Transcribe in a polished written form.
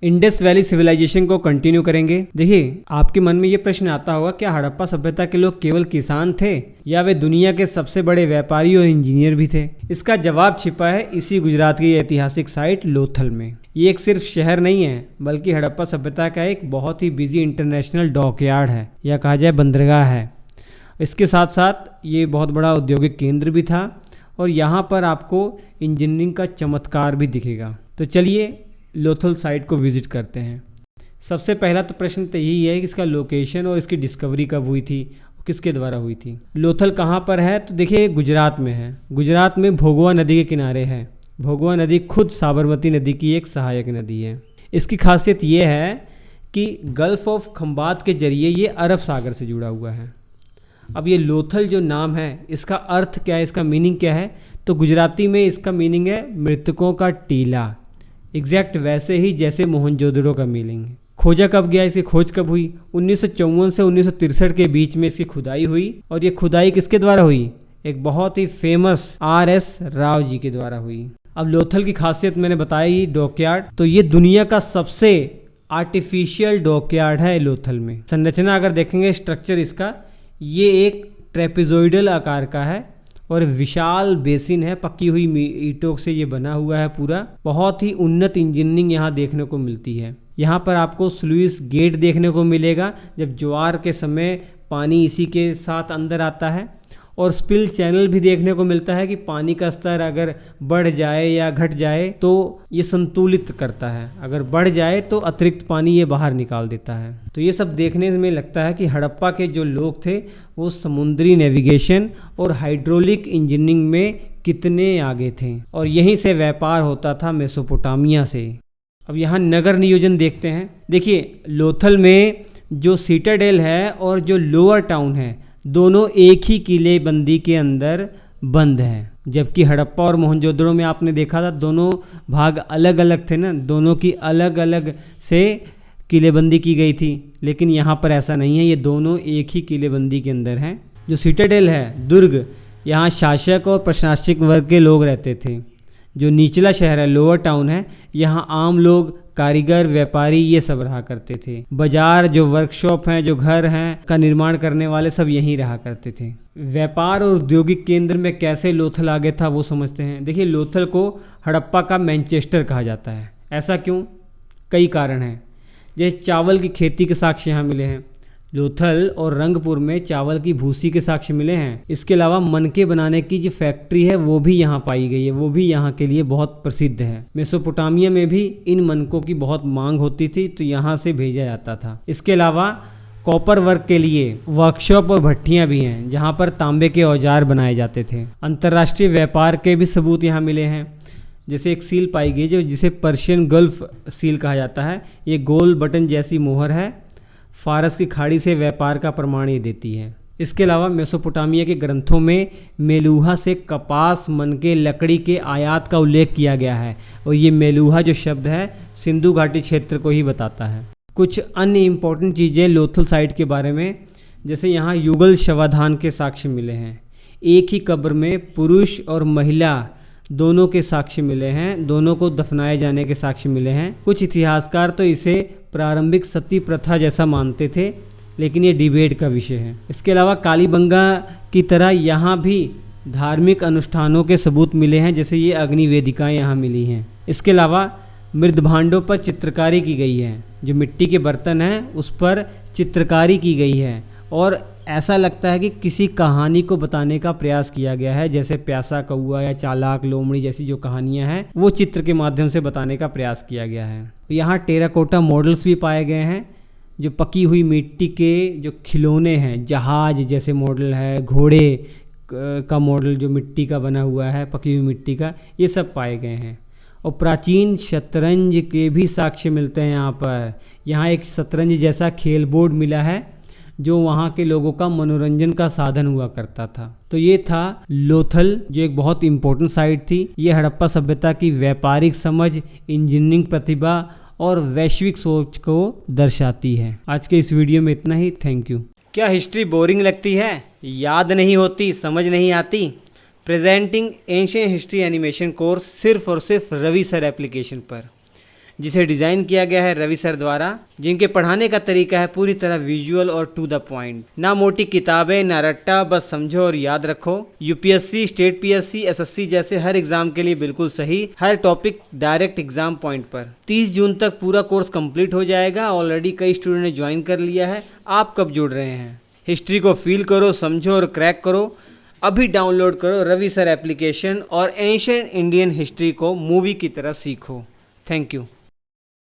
Indus valley civilisation को continue करेंगे। देखिए, आपके मन में ये प्रश्न आता होगा, क्या हड़प्पा सभ्यता के लोग केवल किसान थे या वे दुनिया के सबसे बड़े व्यापारी और इंजीनियर भी थे? इसका जवाब छिपा है इसी गुजरात की ऐतिहासिक साइट लोथल में। ये एक सिर्फ शहर नहीं है, बल्कि हड़प्पा सभ्यता का एक बहुत ही बिजी इंटरनेशनल डॉकयार्ड है, या कहा जाए बंदरगाह है। इसके साथ साथ ये बहुत बड़ा औद्योगिक केंद्र भी था और यहाँ पर आपको इंजीनियरिंग का चमत्कार भी दिखेगा। तो चलिए लोथल साइट को विजिट करते हैं। सबसे पहला तो प्रश्न तो यही है कि इसका लोकेशन और इसकी डिस्कवरी कब हुई थी, किसके द्वारा हुई थी। लोथल कहाँ पर है? तो देखिए, गुजरात में है। गुजरात में भोगवा नदी के किनारे है। भोगवा नदी खुद साबरमती नदी की एक सहायक नदी है। इसकी खासियत ये है कि गल्फ ऑफ खंबात के जरिए ये अरब सागर से जुड़ा हुआ है। अब ये लोथल जो नाम है, इसका अर्थ क्या है, इसका मीनिंग क्या है? तो गुजराती में इसका मीनिंग है मृतकों का टीला। एग्जैक्ट वैसे ही जैसे मोहनजोदड़ो का मीनिंग है। खोजा कब गया, इसकी खोज कब हुई? 1954 से 1963 के बीच में इसकी खुदाई हुई। और ये खुदाई किसके द्वारा हुई? एक बहुत ही फेमस RS राव जी के द्वारा हुई। अब लोथल की खासियत मैंने बताई, डॉकयार्ड। तो ये दुनिया का सबसे आर्टिफिशियल डॉकयार्ड है लोथल में। संरचना अगर देखेंगे, स्ट्रक्चर इसका, ये एक ट्रेपेजोइडल आकार का है और विशाल बेसिन है, पक्की हुई ईंटों से ये बना हुआ है पूरा। बहुत ही उन्नत इंजीनियरिंग यहाँ देखने को मिलती है। यहाँ पर आपको स्लुइस गेट देखने को मिलेगा, जब ज्वार के समय पानी इसी के साथ अंदर आता है। और स्पिल चैनल भी देखने को मिलता है कि पानी का स्तर अगर बढ़ जाए या घट जाए तो ये संतुलित करता है, अगर बढ़ जाए तो अतिरिक्त पानी ये बाहर निकाल देता है। तो ये सब देखने में लगता है कि हड़प्पा के जो लोग थे वो समुद्री नेविगेशन और हाइड्रोलिक इंजीनियरिंग में कितने आगे थे, और यहीं से व्यापार होता था मेसोपोटामिया से। अब यहाँ नगर नियोजन देखते हैं। देखिए, लोथल में जो सिटाडेल है और जो लोअर टाउन है, दोनों एक ही किलेबंदी के अंदर बंद हैं। जबकि हड़प्पा और मोहनजोदड़ो में आपने देखा था दोनों भाग अलग अलग थे ना, दोनों की अलग अलग से किलेबंदी की गई थी। लेकिन यहाँ पर ऐसा नहीं है, ये दोनों एक ही किलेबंदी के अंदर हैं। जो सिटाडेल है, दुर्ग, यहाँ शासक और प्रशासनिक वर्ग के लोग रहते थे। जो निचला शहर है, लोअर टाउन है, यहाँ आम लोग, कारीगर, व्यापारी ये सब रहा करते थे। बाजार, जो वर्कशॉप हैं, जो घर हैं का निर्माण करने वाले, सब यहीं रहा करते थे। व्यापार और औद्योगिक केंद्र में कैसे लोथल आगे था वो समझते हैं। देखिए, लोथल को हड़प्पा का मैनचेस्टर कहा जाता है। ऐसा क्यों? कई कारण हैं। जैसे चावल की खेती के साक्ष्य यहाँ मिले हैं। लोथल और रंगपुर में चावल की भूसी के साक्ष्य मिले हैं। इसके अलावा मनके बनाने की जो फैक्ट्री है वो भी यहाँ पाई गई है, वो भी यहाँ के लिए बहुत प्रसिद्ध है। मेसोपोटामिया में भी इन मनकों की बहुत मांग होती थी, तो यहाँ से भेजा जाता था। इसके अलावा कॉपर वर्क के लिए वर्कशॉप और भट्टियाँ भी हैं, जहाँ पर तांबे के औजार बनाए जाते थे। अंतर्राष्ट्रीय व्यापार के भी सबूत यहाँ मिले हैं। जैसे एक सील पाई गई जो जिसे पर्शियन गल्फ सील कहा जाता है। ये गोल बटन जैसी मोहर है, फारस की खाड़ी से व्यापार का प्रमाण ये देती है। इसके अलावा मेसोपोटामिया के ग्रंथों में मेलूहा से कपास, मनके, लकड़ी के आयात का उल्लेख किया गया है, और ये मेलूहा जो शब्द है सिंधु घाटी क्षेत्र को ही बताता है। कुछ अन्य इम्पोर्टेंट चीज़ें लोथल साइट के बारे में, जैसे यहाँ युगल शवाधान के साक्ष्य मिले हैं। एक ही कब्र में पुरुष और महिला दोनों के साक्ष्य मिले हैं, दोनों को दफनाए जाने के साक्ष्य मिले हैं। कुछ इतिहासकार तो इसे प्रारंभिक सती प्रथा जैसा मानते थे, लेकिन ये डिबेट का विषय है। इसके अलावा कालीबंगा की तरह यहाँ भी धार्मिक अनुष्ठानों के सबूत मिले हैं, जैसे ये अग्नि वेदिकाएँ यहाँ मिली हैं। इसके अलावा मृदभांडों पर चित्रकारी की गई है, जो मिट्टी के बर्तन हैं उस पर चित्रकारी की गई है, और ऐसा लगता है कि किसी कहानी को बताने का प्रयास किया गया है, जैसे प्यासा कौआ या चालाक लोमड़ी जैसी जो कहानियां हैं वो चित्र के माध्यम से बताने का प्रयास किया गया है। यहाँ टेराकोटा मॉडल्स भी पाए गए हैं, जो पकी हुई मिट्टी के जो खिलौने हैं, जहाज जैसे मॉडल है, घोड़े का मॉडल जो मिट्टी का बना हुआ है, पकी हुई मिट्टी का, ये सब पाए गए हैं। और प्राचीन शतरंज के भी साक्ष्य मिलते हैं यहाँ पर। यहाँ एक शतरंज जैसा खेल बोर्ड मिला है जो वहाँ के लोगों का मनोरंजन का साधन हुआ करता था। तो ये था लोथल, जो एक बहुत इम्पोर्टेंट साइट थी। ये हड़प्पा सभ्यता की व्यापारिक समझ, इंजीनियरिंग प्रतिभा और वैश्विक सोच को दर्शाती है। आज के इस वीडियो में इतना ही। Thank you. क्या हिस्ट्री बोरिंग लगती है, याद नहीं होती, समझ नहीं आती? Presenting ancient history animation course सिर्फ और सिर्फ रवि सर एप्लीकेशन पर। जिसे डिज़ाइन किया गया है रवि सर द्वारा, जिनके पढ़ाने का तरीका है पूरी तरह विजुअल और टू द पॉइंट। ना मोटी किताबें ना रट्टा, बस समझो और याद रखो। यूपीएससी, स्टेट पीएससी, एसएससी जैसे हर एग्जाम के लिए बिल्कुल सही, हर टॉपिक डायरेक्ट एग्जाम पॉइंट पर। 30 जून तक पूरा कोर्स कंप्लीट हो जाएगा। ऑलरेडी कई स्टूडेंट ने ज्वाइन कर लिया है। आप कब जुड़ रहे हैं? हिस्ट्री को फील करो, समझो और क्रैक करो। अभी डाउनलोड करो रवि सर एप्लीकेशन और एंशिएंट इंडियन हिस्ट्री को मूवी की तरह सीखो। Thank you.